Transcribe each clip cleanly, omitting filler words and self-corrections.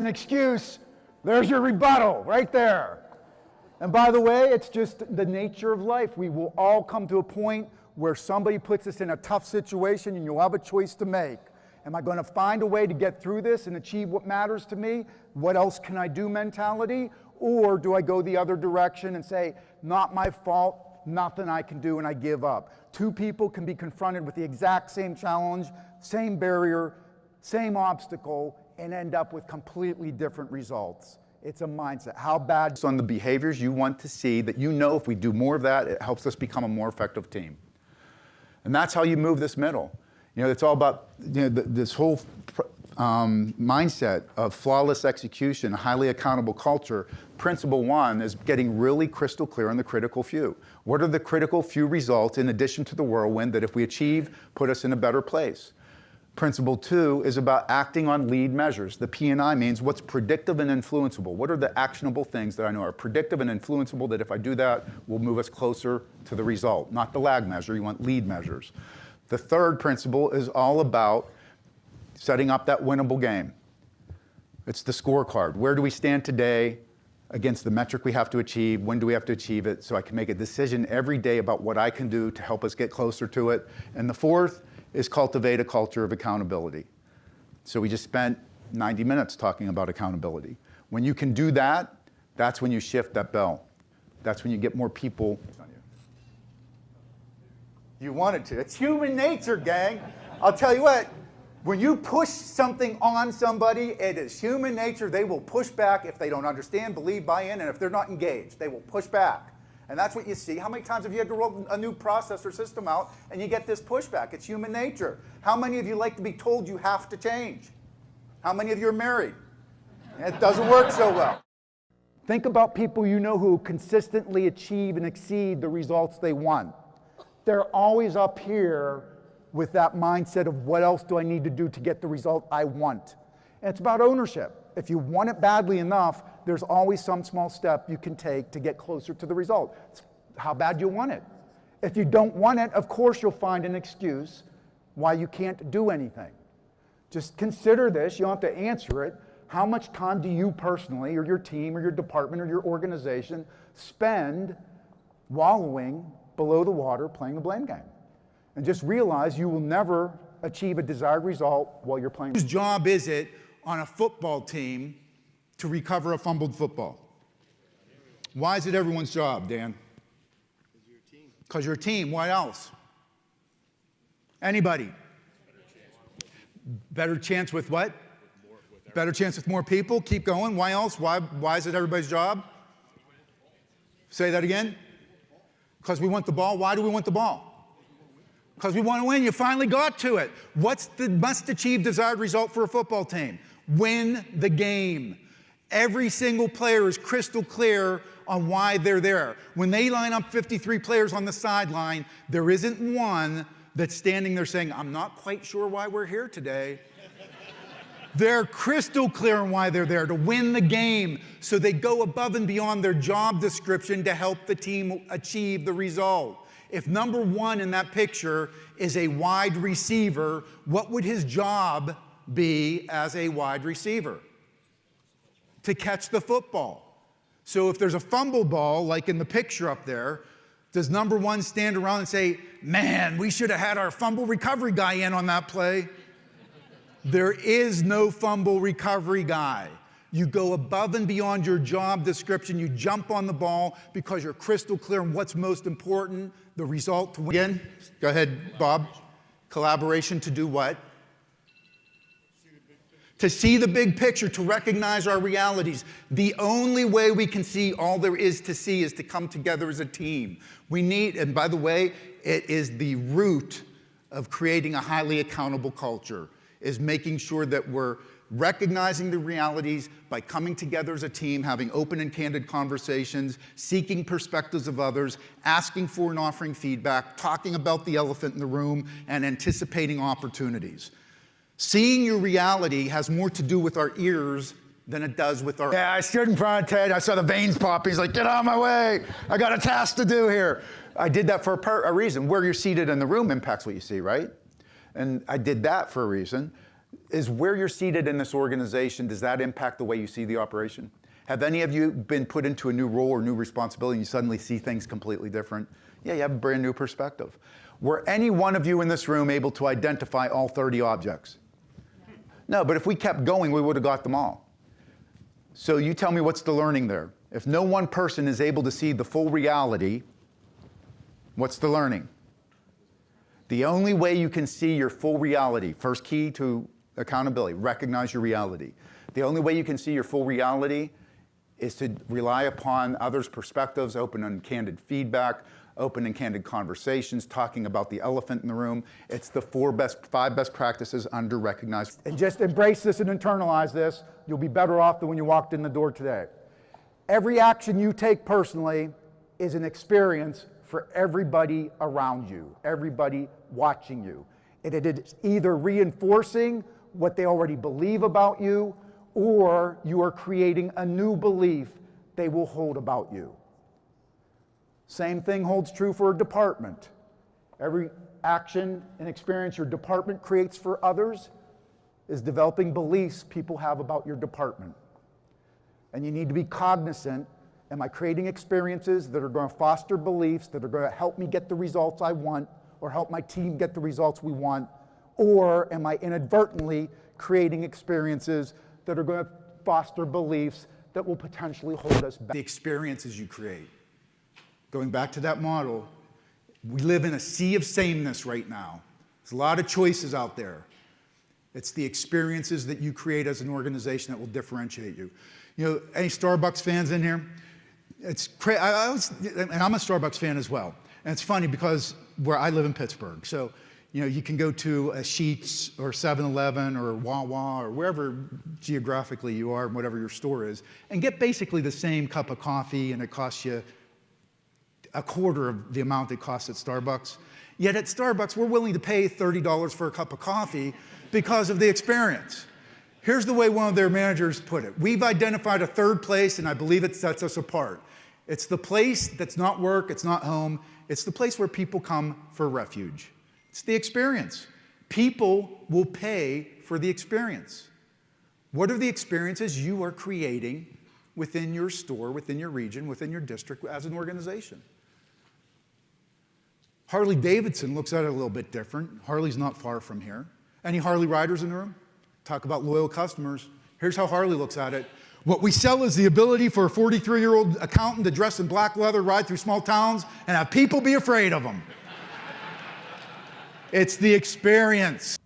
an excuse, there's your rebuttal right there. And by the way, it's just the nature of life. We will all come to a point where somebody puts us in a tough situation and you'll have a choice to make. Am I going to find a way to get through this and achieve what matters to me? What else can I do mentality? Or do I go the other direction and say, not my fault, nothing I can do, and I give up? Two people can be confronted with the exact same challenge, same barrier, same obstacle, and end up with completely different results. It's a mindset. How bad? On the behaviors you want to see that you know if we do more of that, it helps us become a more effective team. And that's how you move this middle. You know, it's all about this whole mindset of flawless execution, a highly accountable culture. Principle one is getting really crystal clear on the critical few. What are the critical few results in addition to the whirlwind that if we achieve, put us in a better place? Principle two is about acting on lead measures. The P&I means what's predictive and influenceable. What are the actionable things that I know are predictive and influenceable that if I do that, will move us closer to the result? Not the lag measure, you want lead measures. The third principle is all about setting up that winnable game. It's the scorecard. Where do we stand today against the metric we have to achieve? When do we have to achieve it? So I can make a decision every day about what I can do to help us get closer to it. And the fourth is cultivate a culture of accountability. So we just spent 90 minutes talking about accountability. When you can do that, that's when you shift that bell. That's when you get more people. You wanted to. It's human nature, gang. I'll tell you what, when you push something on somebody, it is human nature. They will push back if they don't understand, believe, buy in, and if they're not engaged, they will push back. And that's what you see. How many times have you had to roll a new process or system out and you get this pushback? It's human nature. How many of you like to be told you have to change? How many of you are married? It doesn't work so well. Think about people you know who consistently achieve and exceed the results they want. They're always up here with that mindset of what else do I need to do to get the result I want. And it's about ownership. If you want it badly enough, there's always some small step you can take to get closer to the result. It's how bad you want it. If you don't want it, of course you'll find an excuse why you can't do anything. Just consider this, you don't have to answer it. How much time do you personally, or your team, or your department, or your organization spend wallowing below the water playing the blame game? And just realize you will never achieve a desired result while you're playing. Whose job is it on a football team to recover a fumbled football? Why is it everyone's job, Dan? Because you're a team. What else? Anybody? Better chance with what? Better chance with more people. Keep going. Why else? Why is it everybody's job? Say that again. Because we want the ball. Why do we want the ball? Because we want to win. You finally got to it. What's the must-achieve desired result for a football team? Win the game. Every single player is crystal clear on why they're there. When they line up 53 players on the sideline, there isn't one that's standing there saying, I'm not quite sure why we're here today. They're crystal clear on why they're there, to win the game. So they go above and beyond their job description to help the team achieve the result. If number one in that picture is a wide receiver, what would his job be as a wide receiver? To catch the football. So if there's a fumble ball, like in the picture up there, does number one stand around and say, man, we should have had our fumble recovery guy in on that play? There is no fumble recovery guy. You go above and beyond your job description. You jump on the ball because you're crystal clear on what's most important, the result to win. Again, go ahead, Bob. Collaboration to do what? To see the big picture, to recognize our realities. The only way we can see all there is to see is to come together as a team. We need, and by the way, it is the root of creating a highly accountable culture, is making sure that we're recognizing the realities by coming together as a team, having open and candid conversations, seeking perspectives of others, asking for and offering feedback, talking about the elephant in the room, and anticipating opportunities. Seeing your reality has more to do with our ears than it does with our... Yeah, I stood in front of Ted, I saw the veins pop, he's like, get out of my way, I got a task to do here. I did that for a reason. Where you're seated in the room impacts what you see, right? And I did that for a reason. is where you're seated in this organization, does that impact the way you see the operation? Have any of you been put into a new role or new responsibility and you suddenly see things completely different? Yeah, you have a brand new perspective. Were any one of you in this room able to identify all 30 objects? No, but if we kept going, we would have got them all. So you tell me what's the learning there? If no one person is able to see the full reality, what's the learning? The only way you can see your full reality, first key to accountability, recognize your reality. The only way you can see your full reality is to rely upon others' perspectives, open and candid feedback, open and candid conversations, talking about the elephant in the room. It's the five best practices under recognized. And just embrace this and internalize this. You'll be better off than when you walked in the door today. Every action you take personally is an experience for everybody around you, everybody watching you. It is either reinforcing what they already believe about you, or you are creating a new belief they will hold about you. Same thing holds true for a department. Every action and experience your department creates for others is developing beliefs people have about your department. And you need to be cognizant, am I creating experiences that are going to foster beliefs that are going to help me get the results I want or help my team get the results we want? Or am I inadvertently creating experiences that are going to foster beliefs that will potentially hold us back? The experiences you create. Going back to that model, we live in a sea of sameness right now. There's a lot of choices out there. It's the experiences that you create as an organization that will differentiate you. You know, any Starbucks fans in here? It's crazy. And I'm a Starbucks fan as well. And it's funny because where I live in Pittsburgh, so you know, you can go to a Sheetz or 7-Eleven or Wawa or wherever geographically you are, whatever your store is, and get basically the same cup of coffee, and it costs you a quarter of the amount it costs at Starbucks. Yet at Starbucks, we're willing to pay $30 for a cup of coffee because of the experience. Here's the way one of their managers put it. We've identified a third place, and I believe it sets us apart. It's the place that's not work, it's not home, it's the place where people come for refuge. It's the experience. People will pay for the experience. What are the experiences you are creating within your store, within your region, within your district as an organization? Harley Davidson looks at it a little bit different. Harley's not far from here. Any Harley riders in the room? Talk about loyal customers. Here's how Harley looks at it. What we sell is the ability for a 43-year-old accountant to dress in black leather, ride through small towns, and have people be afraid of them. It's the experience.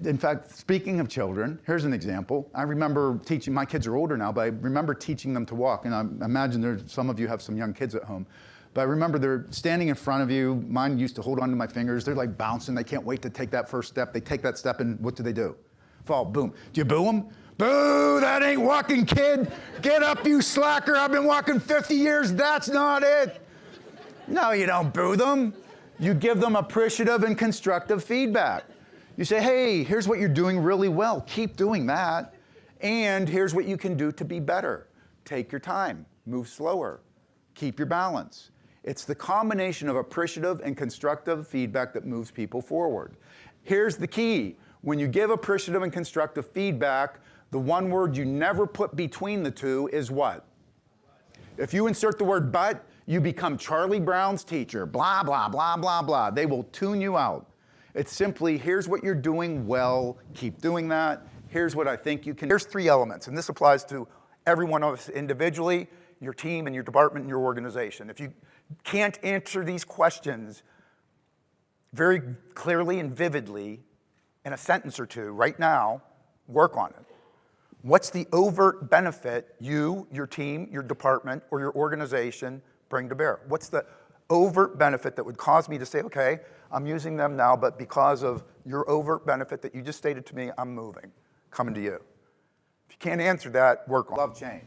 In fact, speaking of children, here's an example. I remember teaching, my kids are older now, but I remember teaching them to walk, and I imagine some of you have some young kids at home. But I remember they're standing in front of you. Mine used to hold onto my fingers. They're like bouncing. They can't wait to take that first step. They take that step, and what do? Fall, boom. Do you boo them? Boo, that ain't walking, kid. Get up, you slacker. I've been walking 50 years. That's not it. No, you don't boo them. You give them appreciative and constructive feedback. You say, hey, here's what you're doing really well. Keep doing that. And here's what you can do to be better. Take your time. Move slower. Keep your balance. It's the combination of appreciative and constructive feedback that moves people forward. Here's the key. When you give appreciative and constructive feedback, the one word you never put between the two is what? If you insert the word but, you become Charlie Brown's teacher. Blah, blah, blah, blah, blah. They will tune you out. It's simply, here's what you're doing well. Keep doing that. Here's what I think you can. Here's 3 elements, and this applies to every one of us individually, your team and your department and your organization. If you can't answer these questions very clearly and vividly in a sentence or two right now, work on it. What's the overt benefit you, your team, your department, or your organization bring to bear? What's the overt benefit that would cause me to say, okay, I'm using them now, but because of your overt benefit that you just stated to me, I'm moving, coming to you. If you can't answer that, work on it. Love change.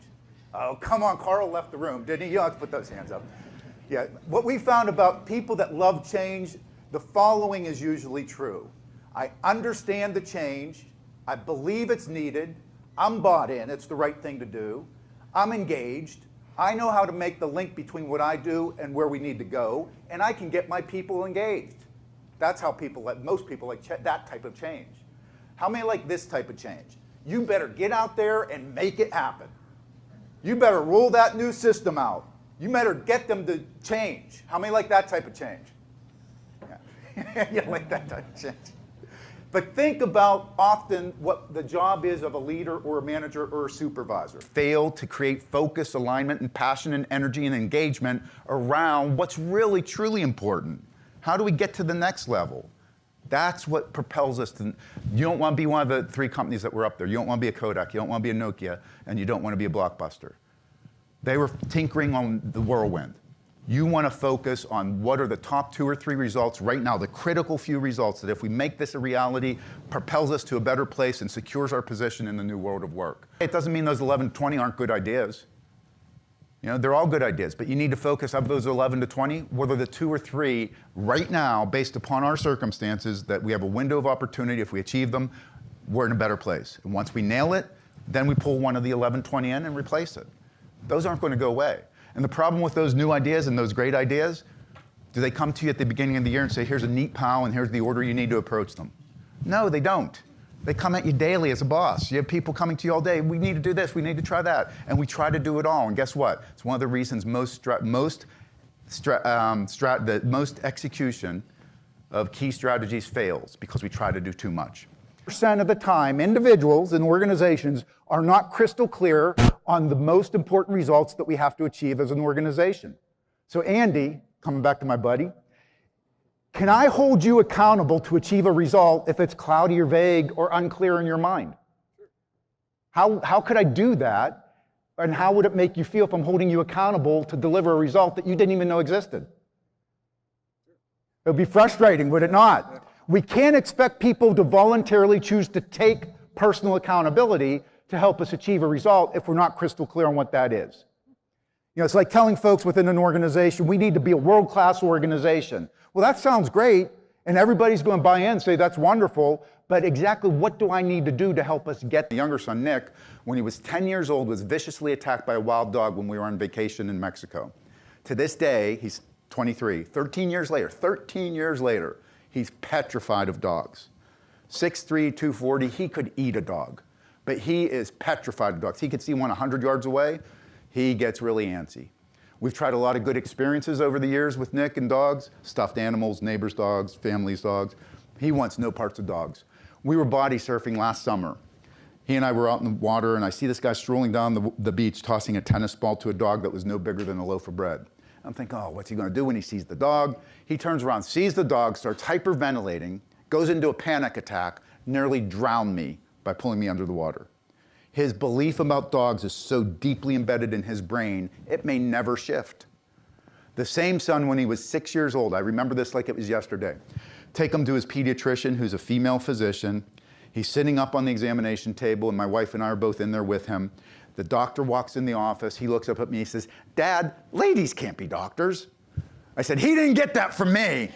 Oh, come on, Carl left the room, didn't he? You don't have to put those hands up. Yeah, what we found about people that love change, the following is usually true. I understand the change, I believe it's needed, I'm bought in, it's the right thing to do, I'm engaged, I know how to make the link between what I do and where we need to go, and I can get my people engaged. That's how most people like that type of change. How many like this type of change? You better get out there and make it happen. You better roll that new system out. You better get them to change. How many like that type of change? Yeah. You like that type of change. But think about often what the job is of a leader or a manager or a supervisor. Fail to create focus, alignment, and passion and energy and engagement around what's really, truly important. How do we get to the next level? That's what propels us to, you don't want to be one of the 3 companies that were up there. You don't want to be a Kodak, you don't want to be a Nokia, and you don't want to be a Blockbuster. They were tinkering on the whirlwind. You want to focus on what are the top 2 or 3 results right now, the critical few results that if we make this a reality, propels us to a better place and secures our position in the new world of work. It doesn't mean those 11 to 20 aren't good ideas. You know, they're all good ideas, but you need to focus on those 11 to 20, what are the 2 or 3 right now, based upon our circumstances, that we have a window of opportunity. If we achieve them, we're in a better place. And once we nail it, then we pull one of the 11, 20 in and replace it. Those aren't going to go away. And the problem with those new ideas and those great ideas, do they come to you at the beginning of the year and say, here's a neat pile and here's the order you need to approach them? No, they don't. They come at you daily as a boss. You have people coming to you all day. We need to do this, we need to try that. And we try to do it all. And guess what? It's one of the reasons the most execution of key strategies fails, because we try to do too much. Percent of the time, individuals and organizations are not crystal clear on the most important results that we have to achieve as an organization. So Andy, coming back to my buddy, can I hold you accountable to achieve a result if it's cloudy or vague or unclear in your mind? How could I do that? And how would it make you feel if I'm holding you accountable to deliver a result that you didn't even know existed? It would be frustrating, would it not? We can't expect people to voluntarily choose to take personal accountability to help us achieve a result if we're not crystal clear on what that is. You know, it's like telling folks within an organization, we need to be a world-class organization. Well, that sounds great, and everybody's going to buy in and say, that's wonderful, but exactly what do I need to do to help us get there? My younger son, Nick, when he was 10 years old, was viciously attacked by a wild dog when we were on vacation in Mexico. To this day, he's 23, 13 years later, he's petrified of dogs. 6'3", 240, he could eat a dog, but he is petrified of dogs. He could see one 100 yards away, he gets really antsy. We've tried a lot of good experiences over the years with Nick and dogs, stuffed animals, neighbors' dogs, family's dogs. He wants no parts of dogs. We were body surfing last summer. He and I were out in the water, and I see this guy strolling down the beach, tossing a tennis ball to a dog that was no bigger than a loaf of bread. I'm thinking, oh, what's he gonna do when he sees the dog? He turns around, sees the dog, starts hyperventilating, goes into a panic attack, nearly drowned me by pulling me under the water. His belief about dogs is so deeply embedded in his brain, it may never shift. The same son, when he was 6 years old, I remember this like it was yesterday, take him to his pediatrician, who's a female physician. He's sitting up on the examination table, and my wife and I are both in there with him. The doctor walks in the office, he looks up at me, he says, Dad, ladies can't be doctors. I said, he didn't get that from me.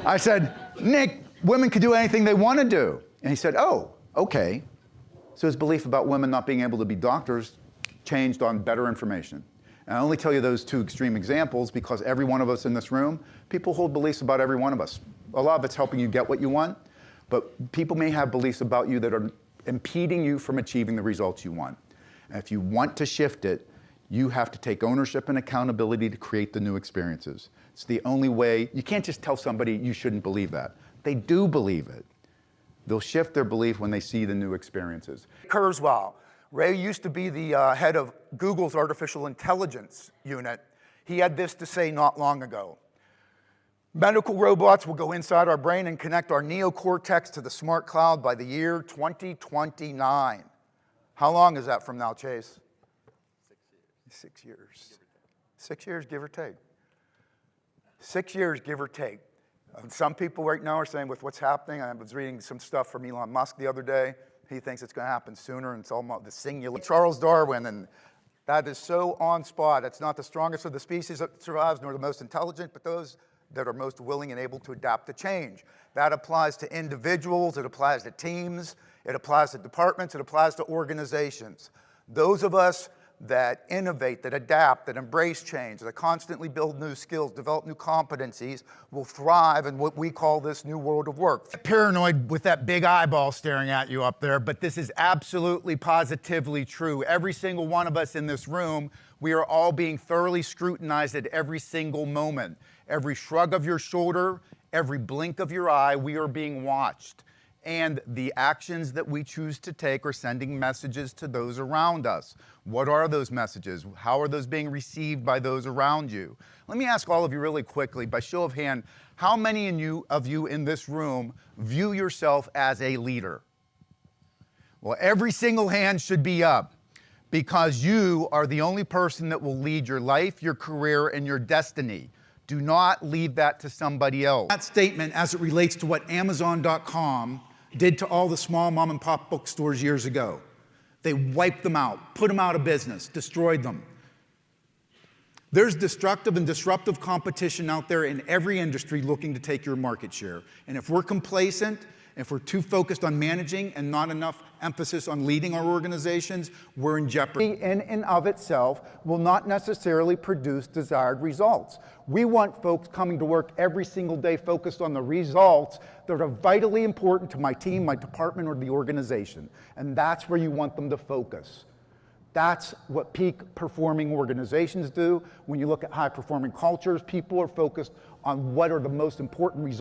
I said, Nick, women can do anything they want to do. And he said, oh, okay. So his belief about women not being able to be doctors changed on better information. And I only tell you those 2 extreme examples because every one of us in this room, people hold beliefs about every one of us. A lot of it's helping you get what you want, but people may have beliefs about you that are impeding you from achieving the results you want. And if you want to shift it, you have to take ownership and accountability to create the new experiences. It's the only way. You can't just tell somebody you shouldn't believe that. They do believe it. They'll shift their belief when they see the new experiences. Kurzweil. Ray used to be the head of Google's artificial intelligence unit. He had this to say not long ago. Medical robots will go inside our brain and connect our neocortex to the smart cloud by the year 2029. How long is that from now, Chase? 6 years. 6 years. 6 years, give or take. 6 years, give or take. Some people right now are saying with what's happening, I was reading some stuff from Elon Musk the other day, he thinks it's going to happen sooner, and it's almost the singular. Charles Darwin, and that is so on spot. It's not the strongest of the species that survives, nor the most intelligent, but those that are most willing and able to adapt to change. That applies to individuals, it applies to teams, it applies to departments, it applies to organizations. Those of us that innovate, that adapt, that embrace change, that constantly build new skills, develop new competencies, will thrive in what we call this new world of work. Paranoid with that big eyeball staring at you up there, but this is absolutely positively true. Every single one of us in this room, we are all being thoroughly scrutinized at every single moment. Every shrug of your shoulder, every blink of your eye, we are being watched. And the actions that we choose to take are sending messages to those around us. What are those messages? How are those being received by those around you? Let me ask all of you really quickly, by show of hand, how many of you in this room view yourself as a leader? Well, every single hand should be up, because you are the only person that will lead your life, your career, and your destiny. Do not leave that to somebody else. That statement, as it relates to what Amazon.com did to all the small mom and pop bookstores years ago. They wiped them out, put them out of business, destroyed them. There's destructive and disruptive competition out there in every industry looking to take your market share. And if we're complacent, if we're too focused on managing and not enough emphasis on leading our organizations, we're in jeopardy. In and of itself will not necessarily produce desired results. We want folks coming to work every single day focused on the results that are vitally important to my team, my department, or the organization. And that's where you want them to focus. That's what peak performing organizations do. When you look at high performing cultures, people are focused on what are the most important results.